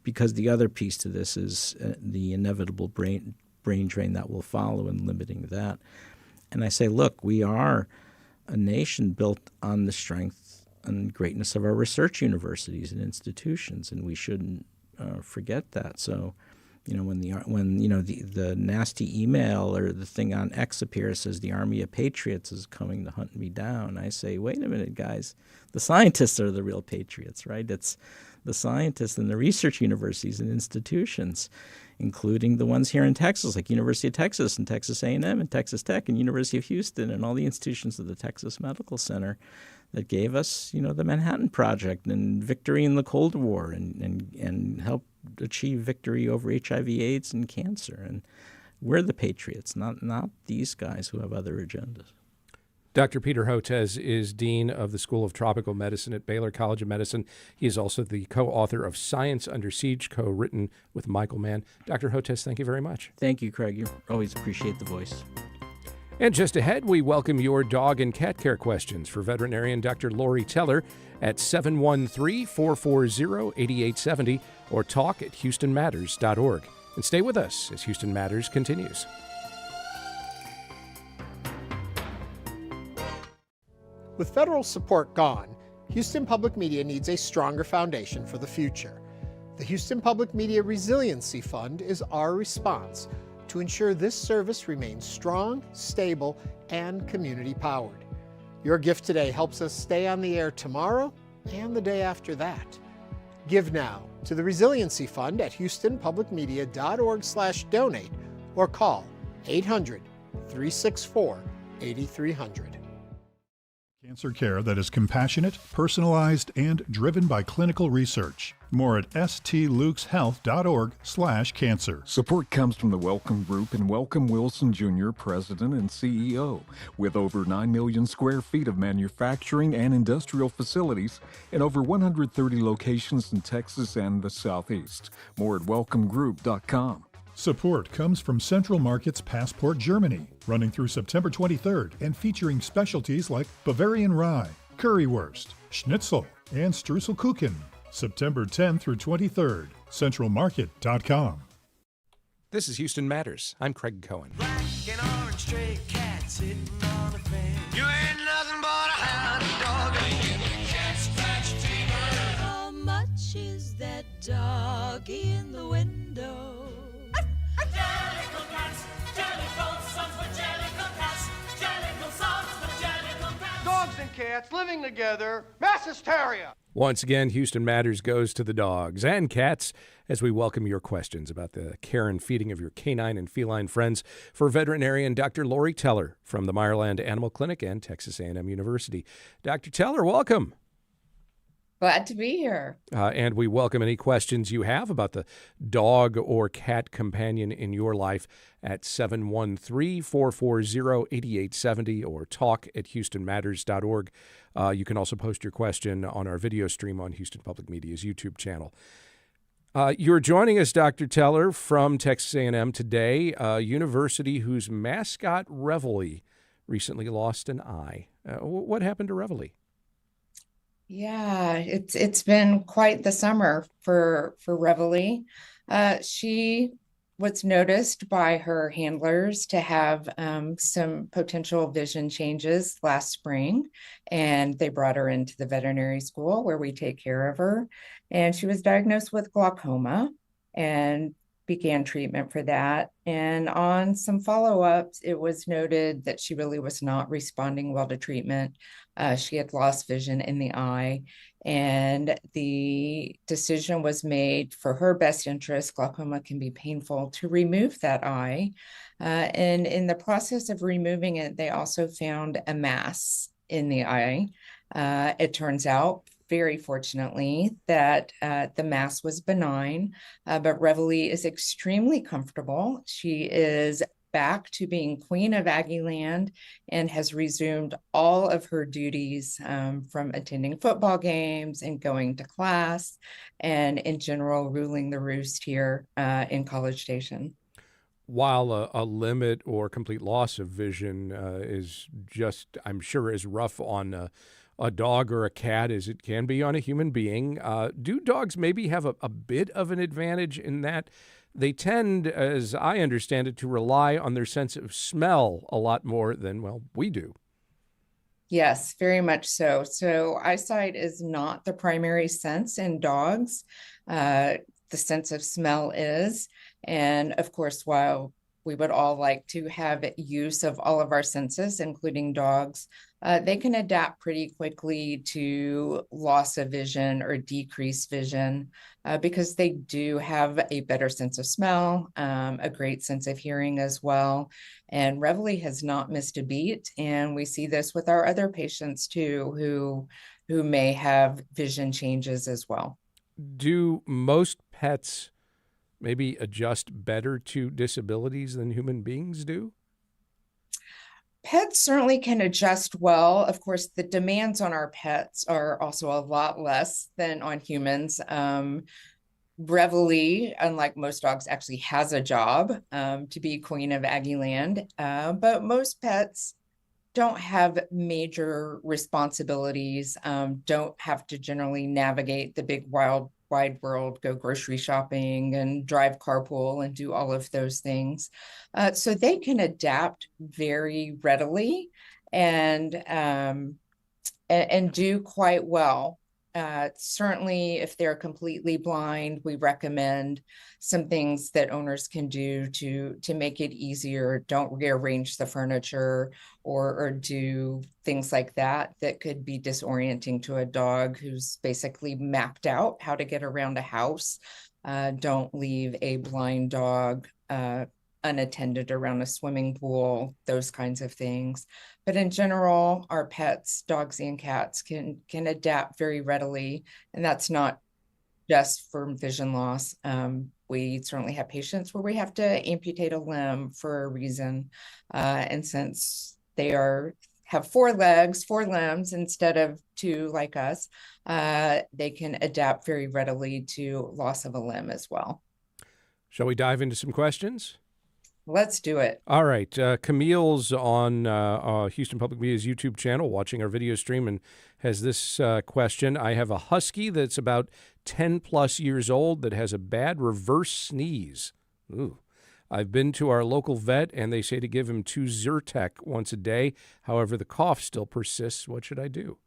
because the other piece to this is the inevitable brain drain that will follow in limiting that. And I say, look, we are a nation built on the strength and greatness of our research universities and institutions, and we shouldn't forget that. So, when the nasty email or the thing on X appears, says the Army of Patriots is coming to hunt me down, I say, wait a minute, guys, the scientists are the real patriots, right? It's the scientists and the research universities and institutions, including the ones here in Texas, like University of Texas and Texas A&M and Texas Tech and University of Houston and all the institutions of the Texas Medical Center that gave us, the Manhattan Project and victory in the Cold War and helped achieve victory over HIV/AIDS and cancer. And we're the patriots, not these guys who have other agendas. Dr. Peter Hotez is Dean of the School of Tropical Medicine at Baylor College of Medicine. He is also the co-author of Science Under Siege, co-written with Michael Mann. Dr. Hotez, thank you very much. Thank you, Craig. You always appreciate the voice. And just ahead, we welcome your dog and cat care questions for veterinarian Dr. Lori Teller at 713-440-8870 or talk at houstonmatters.org. And stay with us as Houston Matters continues. With federal support gone, Houston Public Media needs a stronger foundation for the future. The Houston Public Media Resiliency Fund is our response to ensure this service remains strong, stable, and community-powered. Your gift today helps us stay on the air tomorrow and the day after that. Give now to the Resiliency Fund at houstonpublicmedia.org/donate or call 800-364-8300. Cancer care that is compassionate, personalized, and driven by clinical research. More at stlukeshealth.org/cancer. Support comes from the Welcome Group and Welcome Wilson Jr., President and CEO. With over 9 million square feet of manufacturing and industrial facilities in over 130 locations in Texas and the Southeast. More at welcomegroup.com. Support comes from Central Markets Passport Germany, running through September 23rd and featuring specialties like Bavarian Rye, Currywurst, Schnitzel, and Strusselkuchen. September 10th through 23rd, centralmarket.com. This is Houston Matters. I'm Craig Cohen. How much is that doggy in the window? Jellicle cats, jellicle songs for jellicle cats, jellicle songs for jellicle cats. Dogs and cats living together, mass hysteria. Once again, Houston Matters goes to the dogs and cats as we welcome your questions about the care and feeding of your canine and feline friends for veterinarian Dr. Lori Teller from the Meyerland Animal Clinic and Texas A&M University. Dr. Teller, welcome. Glad to be here. And we welcome any questions you have about the dog or cat companion in your life at 713-440-8870 or talk@houstonmatters.org. You can also post your question on our video stream on Houston Public Media's YouTube channel. You're joining us, Dr. Teller, from Texas A&M today, a university whose mascot Reveille recently lost an eye. What happened to Reveille? Yeah, it's been quite the summer for Reveille. She was noticed by her handlers to have some potential vision changes last spring, and they brought her into the veterinary school where we take care of her. And she was diagnosed with glaucoma and began treatment for that. And on some follow-ups, it was noted that she really was not responding well to treatment. She had lost vision in the eye, and the decision was made for her best interest. Glaucoma can be painful, to remove that eye. And in the process of removing it, they also found a mass in the eye. It turns out, very fortunately, that the mass was benign, but Reveille is extremely comfortable. She is back to being Queen of Aggieland and has resumed all of her duties from attending football games and going to class and in general ruling the roost here in College Station. While a limit or complete loss of vision is just, I'm sure, as rough on a dog or a cat as it can be on a human being, do dogs maybe have a bit of an advantage in that they tend, as I understand it, to rely on their sense of smell a lot more than, well, we do? Yes, very much so. So eyesight is not the primary sense in dogs. The sense of smell is. And of course, while we would all like to have use of all of our senses, including dogs, they can adapt pretty quickly to loss of vision or decreased vision because they do have a better sense of smell, a great sense of hearing as well. And Reveille has not missed a beat. And we see this with our other patients too, who may have vision changes as well. Do most pets maybe adjust better to disabilities than human beings do? Pets certainly can adjust well. Of course, the demands on our pets are also a lot less than on humans. Reveille, unlike most dogs, actually has a job to be Queen of Aggieland, but most pets don't have major responsibilities, don't have to generally navigate the big wide world, go grocery shopping and drive carpool and do all of those things. So they can adapt very readily and do quite well. Certainly, if they're completely blind, we recommend some things that owners can do to make it easier. Don't rearrange the furniture or do things like that could be disorienting to a dog who's basically mapped out how to get around a house. Don't leave a blind dog unattended around a swimming pool, those kinds of things. But in general, our pets, dogs and cats, can adapt very readily, and that's not just for vision loss. We certainly have patients where we have to amputate a limb for a reason, and since they have 4 legs, 4 limbs instead of 2 like us, they can adapt very readily to loss of a limb as well. Shall we dive into some questions? Let's do it. All right. Camille's on Houston Public Media's YouTube channel watching our video stream and has this question. I have a husky that's about 10 plus years old that has a bad reverse sneeze. Ooh. I've been to our local vet and they say to give him 2 Zyrtec once a day. However, the cough still persists. What should I do?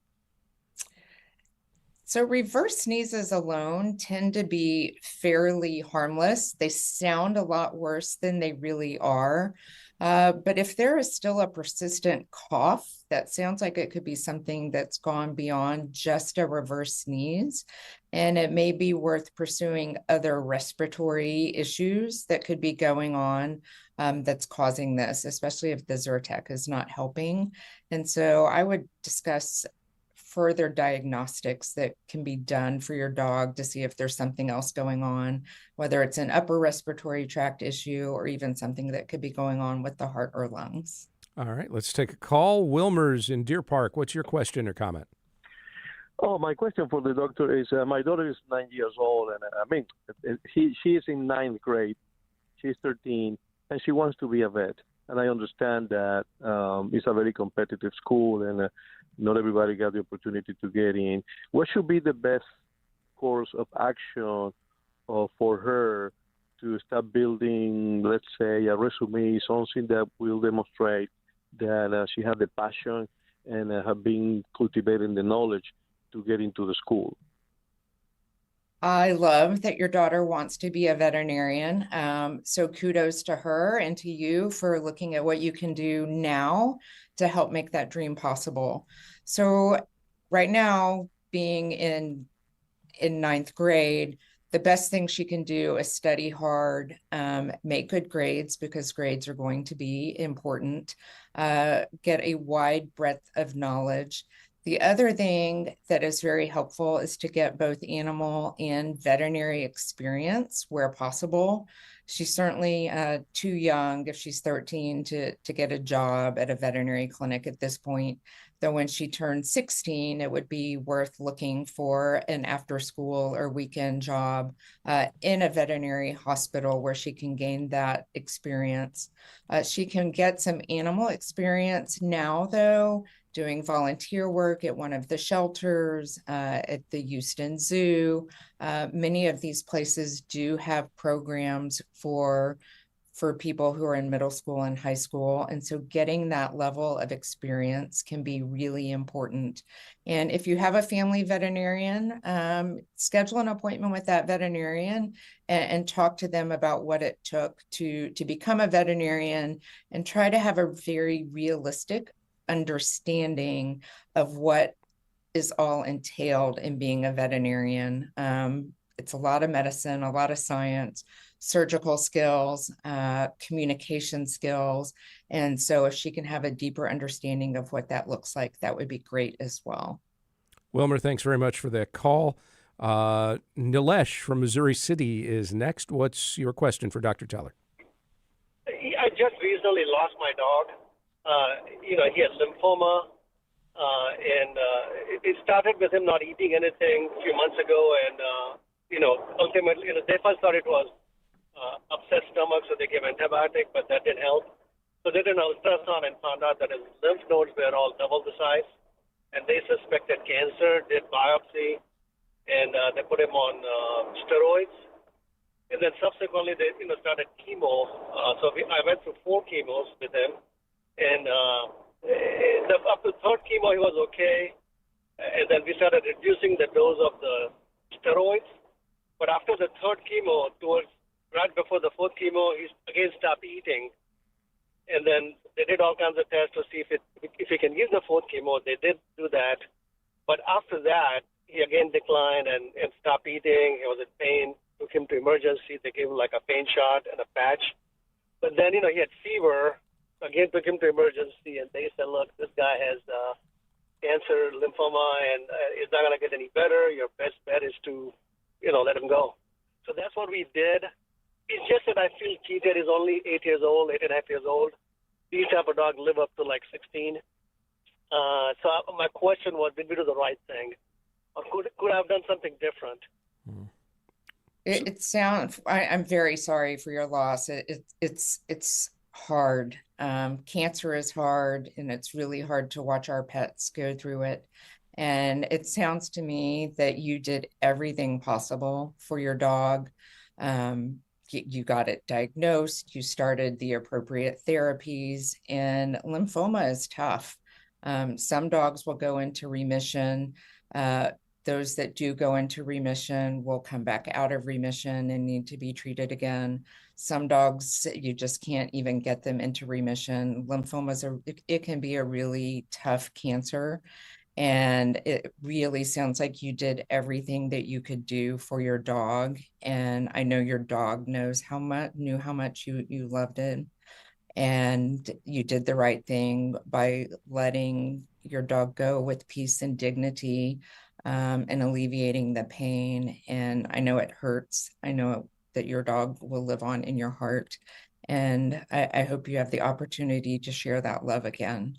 So reverse sneezes alone tend to be fairly harmless. They sound a lot worse than they really are. But if there is still a persistent cough, that sounds like it could be something that's gone beyond just a reverse sneeze. And it may be worth pursuing other respiratory issues that could be going on that's causing this, especially if the Zyrtec is not helping. And so I would discuss further diagnostics that can be done for your dog to see if there's something else going on, whether it's an upper respiratory tract issue or even something that could be going on with the heart or lungs. All right, let's take a call. Wilmer's in Deer Park. What's your question or comment? Oh, my question for the doctor is, my daughter is 9 years old, and she is in 9th grade. She's 13, and she wants to be a vet. And I understand that it's a very competitive school, and not everybody got the opportunity to get in. What should be the best course of action for her to start building, let's say, a resume, something that will demonstrate that she had the passion and have been cultivating the knowledge to get into the school? I love that your daughter wants to be a veterinarian. So kudos to her and to you for looking at what you can do now to help make that dream possible. So right now, being in 9th grade, the best thing she can do is study hard, make good grades because grades are going to be important, get a wide breadth of knowledge. The other thing that is very helpful is to get both animal and veterinary experience where possible. She's certainly too young if she's 13 to get a job at a veterinary clinic at this point. Though when she turns 16, it would be worth looking for an after school or weekend job in a veterinary hospital where she can gain that experience. She can get some animal experience now, though, doing volunteer work at one of the shelters, at the Houston Zoo. Many of these places do have programs for people who are in middle school and high school. And so getting that level of experience can be really important. And if you have a family veterinarian, schedule an appointment with that veterinarian and talk to them about what it took to become a veterinarian, and try to have a very realistic understanding of what is all entailed in being a veterinarian. It's a lot of medicine, a lot of science, surgical skills, communication skills. And so if she can have a deeper understanding of what that looks like, that would be great as well. Wilmer, thanks very much for that call. Nilesh from Missouri City is next. What's your question for Dr. Teller? I just recently lost my dog. He has lymphoma, and it started with him not eating anything a few months ago, and ultimately, they first thought it was upset stomach, so they gave antibiotic, but that didn't help. So they did an ultrasound and found out that his lymph nodes were all double the size, and they suspected cancer, did biopsy, and they put him on steroids. And then subsequently, they started chemo. I went through 4 chemos with him, and up to 3rd chemo, he was okay. And then we started reducing the dose of the steroids. But after the 3rd chemo, right before the 4th chemo, he again stopped eating. And then they did all kinds of tests to see if he can give the 4th chemo. They did do that. But after that, he again declined and stopped eating. He was in pain. Took him to emergency. They gave him like a pain shot and a patch. But then, he had fever. Again, took him to emergency, and they said, look, this guy has cancer, lymphoma, and it's not going to get any better. Your best bet is to, let him go. So that's what we did. It's just that I feel Keith is only 8 years old, 8.5 years old. These type of dogs live up to like 16. So my question was, did we do the right thing? Or could I have done something different? It sounds. I'm very sorry for your loss. It's hard. Cancer is hard, and it's really hard to watch our pets go through it. And it sounds to me that you did everything possible for your dog. You got it diagnosed. You started the appropriate therapies, and lymphoma is tough. Some dogs will go into remission. Those that do go into remission will come back out of remission and need to be treated again. Some dogs, you just can't even get them into remission. Lymphomas it can be a really tough cancer. And it really sounds like you did everything that you could do for your dog. And I know your dog knew how much you loved it. And you did the right thing by letting your dog go with peace and dignity, and alleviating the pain. And I know it hurts. I know that your dog will live on in your heart. And I hope you have the opportunity to share that love again.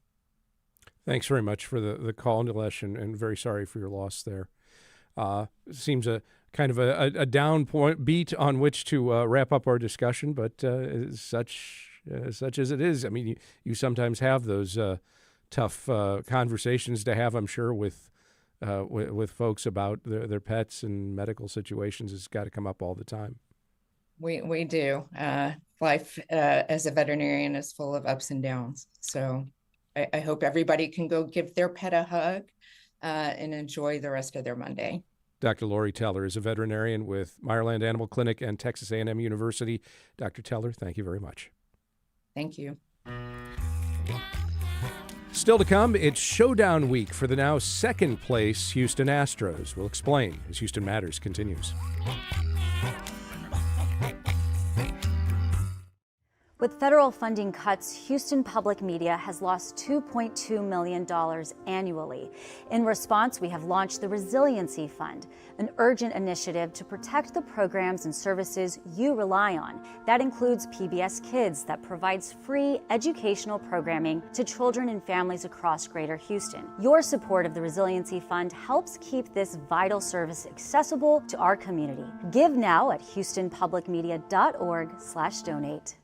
Thanks very much for the call, Nilesh, and very sorry for your loss there. Seems a kind of a down point beat on which to wrap up our discussion, but such as it is. I mean, you sometimes have those tough conversations to have, I'm sure, with folks about their pets and medical situations. It's got to come up all the time. We do. Life as a veterinarian is full of ups and downs. So I hope everybody can go give their pet a hug and enjoy the rest of their Monday. Dr. Lori Teller is a veterinarian with Meyerland Animal Clinic and Texas A&M University. Dr. Teller, thank you very much. Thank you. Still to come, it's Showdown week for the now second place Houston Astros. We'll explain as Houston Matters continues. With federal funding cuts, Houston Public Media has lost $2.2 million annually. In response, we have launched the Resiliency Fund, an urgent initiative to protect the programs and services you rely on. That includes PBS Kids, that provides free educational programming to children and families across Greater Houston. Your support of the Resiliency Fund helps keep this vital service accessible to our community. Give now at houstonpublicmedia.org/donate.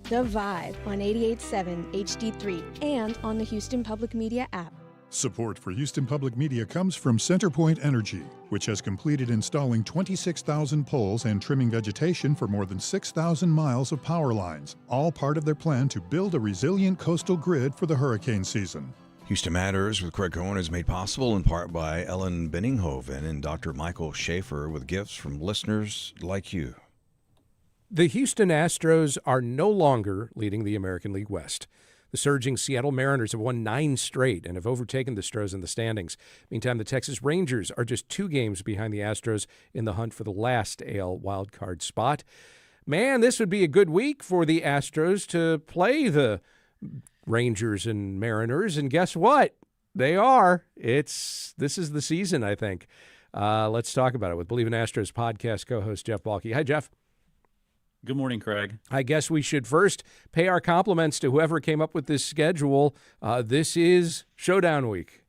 The Vibe on 88.7 HD3 and on the Houston Public Media app. Support for Houston Public Media comes from CenterPoint Energy, which has completed installing 26,000 poles and trimming vegetation for more than 6,000 miles of power lines, all part of their plan to build a resilient coastal grid for the hurricane season. Houston Matters with Craig Cohen is made possible in part by Ellen Benninghoven and Dr. Michael Schaefer with gifts from listeners like you. The Houston Astros are no longer leading the American League West. The surging Seattle Mariners have won 9 straight and have overtaken the Astros in the standings. Meantime, the Texas Rangers are just 2 games behind the Astros in the hunt for the last AL wildcard spot. Man, this would be a good week for the Astros to play the Rangers and Mariners, and guess what? They are. This is the season, I think. Let's talk about it with Bleav in Astros podcast co-host Jeff Balke. Hi, Jeff. Good morning, Craig. I guess we should first pay our compliments to whoever came up with this schedule. This is Showdown week.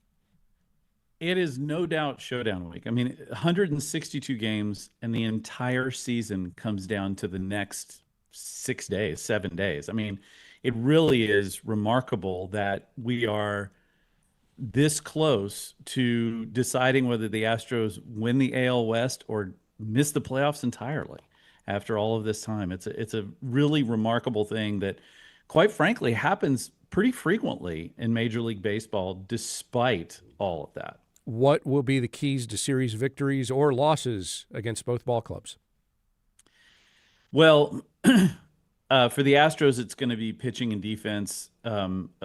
It is no doubt Showdown week. I mean, 162 games, and the entire season comes down to the next 6 days, 7 days. I mean, it really is remarkable that we are this close to deciding whether the Astros win the AL West or miss the playoffs entirely. After all of this time, it's a really remarkable thing that, quite frankly, happens pretty frequently in Major League Baseball, despite all of that. What will be the keys to series victories or losses against both ball clubs? Well, for the Astros, it's going to be pitching and defense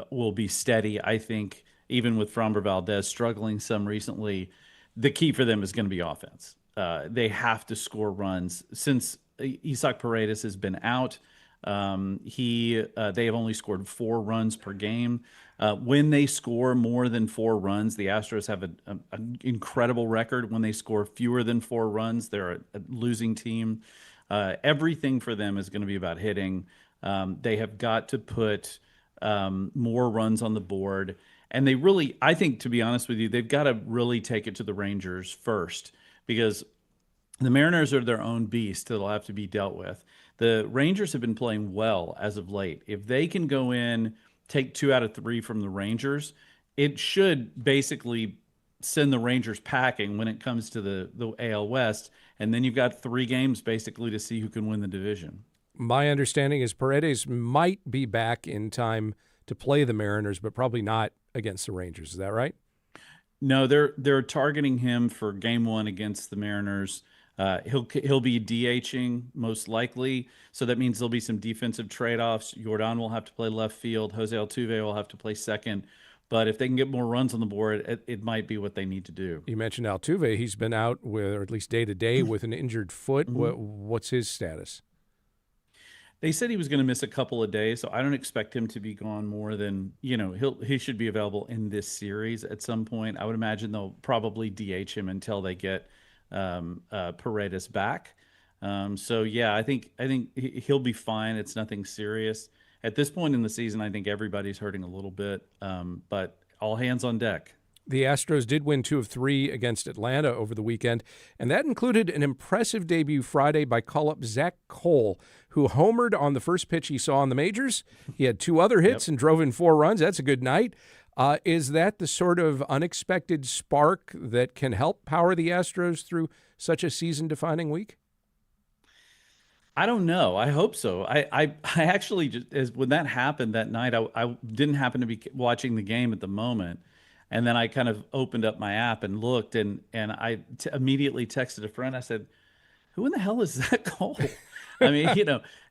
will be steady. I think even with Framber Valdez struggling some recently, the key for them is going to be offense. They have to score runs. Since Isaac Paredes has been out, They have only scored 4 runs per game. When they score more than 4 runs, the Astros have an incredible record. When they score fewer than 4 runs, they're a losing team. Everything for them is going to be about hitting. They have got to put more runs on the board. And they really, I think, to be honest with you, they've got to really take it to the Rangers first, because the Mariners are their own beast that'll have to be dealt with. The Rangers have been playing well as of late. If they can go in, take 2 out of 3 from the Rangers, it should basically send the Rangers packing when it comes to the AL West. And then you've got 3 games basically to see who can win the division. My understanding is Paredes might be back in time to play the Mariners, but probably not against the Rangers. Is that right? No, they're targeting him for game 1 against the Mariners. He'll be DHing most likely, so that means there'll be some defensive trade-offs. Jordan will have to play left field. Jose Altuve will have to play second. But if they can get more runs on the board, it might be what they need to do. You mentioned Altuve. He's been out with, or at least day-to-day, with an injured foot. What's his status? They said he was going to miss a couple of days, so I don't expect him to be gone more than, he should be available in this series at some point. I would imagine they'll probably DH him until they get Paredes back. So yeah, I think he'll be fine. It's nothing serious at this point in the season. I think everybody's hurting a little bit, but all hands on deck. The Astros did win 2 of 3 against Atlanta over the weekend, and that included an impressive debut Friday by call-up Zach Cole, who homered on the first pitch he saw in the majors. He had 2 other hits and drove in 4 runs. That's a good night. Is that the sort of unexpected spark that can help power the Astros through such a season-defining week? I don't know. I hope so. I actually, just when that happened that night, I didn't happen to be watching the game at the moment. And then I kind of opened up my app and looked, and I immediately texted a friend. I said, "Who in the hell is that Cole?" I mean,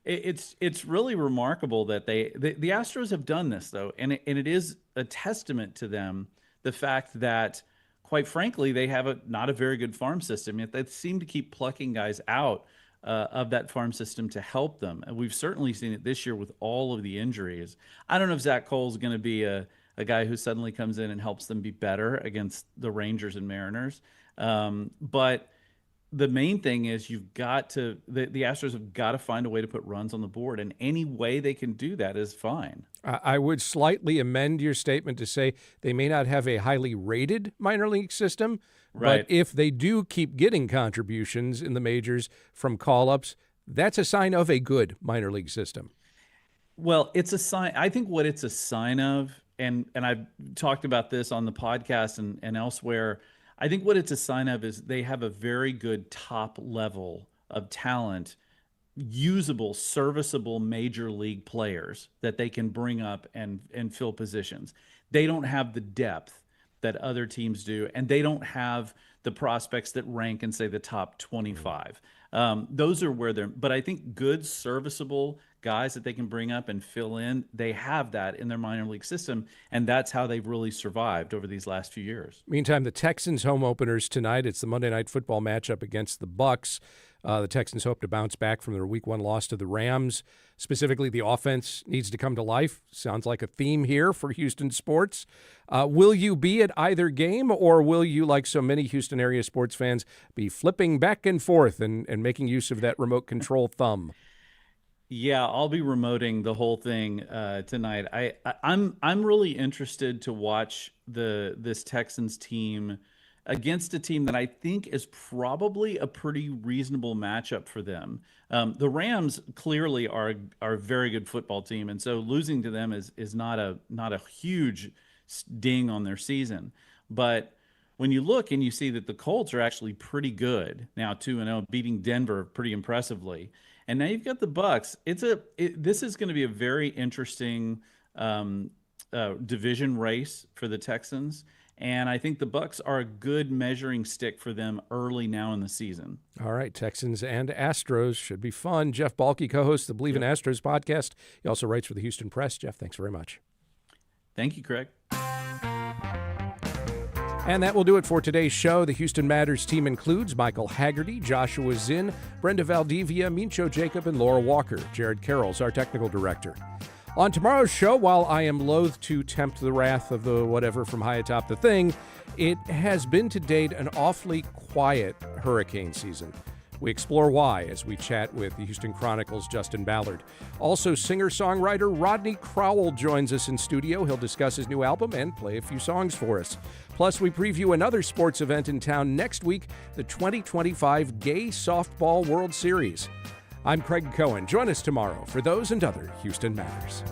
it's really remarkable that the Astros have done this, though, and it is a testament to them, the fact that, quite frankly, they have not a very good farm system, yet they seem to keep plucking guys out of that farm system to help them. And we've certainly seen it this year with all of the injuries. I don't know if Zach Cole's going to be a guy who suddenly comes in and helps them be better against the Rangers and Mariners. But the main thing is the Astros have got to find a way to put runs on the board, and any way they can do that is fine. I would slightly amend your statement to say they may not have a highly rated minor league system, right, but if they do keep getting contributions in the majors from call-ups, that's a sign of a good minor league system. Well, it's a sign. I think what it's a sign of, and I've talked about this on the podcast and elsewhere, I think what it's a sign of is they have a very good top level of talent, usable, serviceable major league players that they can bring up and fill positions. They don't have the depth that other teams do, and they don't have the prospects that rank in, say, the top 25. Those are where but I think good, serviceable guys that they can bring up and fill in, they have that in their minor league system, and that's how they've really survived over these last few years. Meantime, the Texans home openers tonight. It's the Monday Night Football matchup against the Bucs. The Texans hope to bounce back from their Week 1 loss to the Rams. Specifically, the offense needs to come to life. Sounds like a theme here for Houston sports. Will you be at either game, or will you, like so many Houston area sports fans, be flipping back and forth and making use of that remote control thumb? Yeah, I'll be remoting the whole thing tonight. I'm really interested to watch this Texans team against a team that I think is probably a pretty reasonable matchup for them. The Rams clearly are a very good football team, and so losing to them is not a huge ding on their season. But when you look and you see that the Colts are actually pretty good now, 2-0, beating Denver pretty impressively. And now you've got the Bucs. This is going to be a very interesting division race for the Texans, and I think the Bucs are a good measuring stick for them early now in the season. All right, Texans and Astros should be fun. Jeff Balke co-hosts the Bleav in Astros podcast. He also writes for the Houston Press. Jeff, thanks very much. Thank you, Craig. And that will do it for today's show. The Houston Matters team includes Michael Haggerty, Joshua Zinn, Brenda Valdivia, Mincho Jacob, and Laura Walker. Jared Carroll's our technical director. On tomorrow's show, while I am loath to tempt the wrath of the whatever from high atop the thing, it has been to date an awfully quiet hurricane season. We explore why as we chat with the Houston Chronicle's Justin Ballard. Also, singer-songwriter Rodney Crowell joins us in studio. He'll discuss his new album and play a few songs for us. Plus, we preview another sports event in town next week, the 2025 Gay Softball World Series. I'm Craig Cohen. Join us tomorrow for those and other Houston Matters.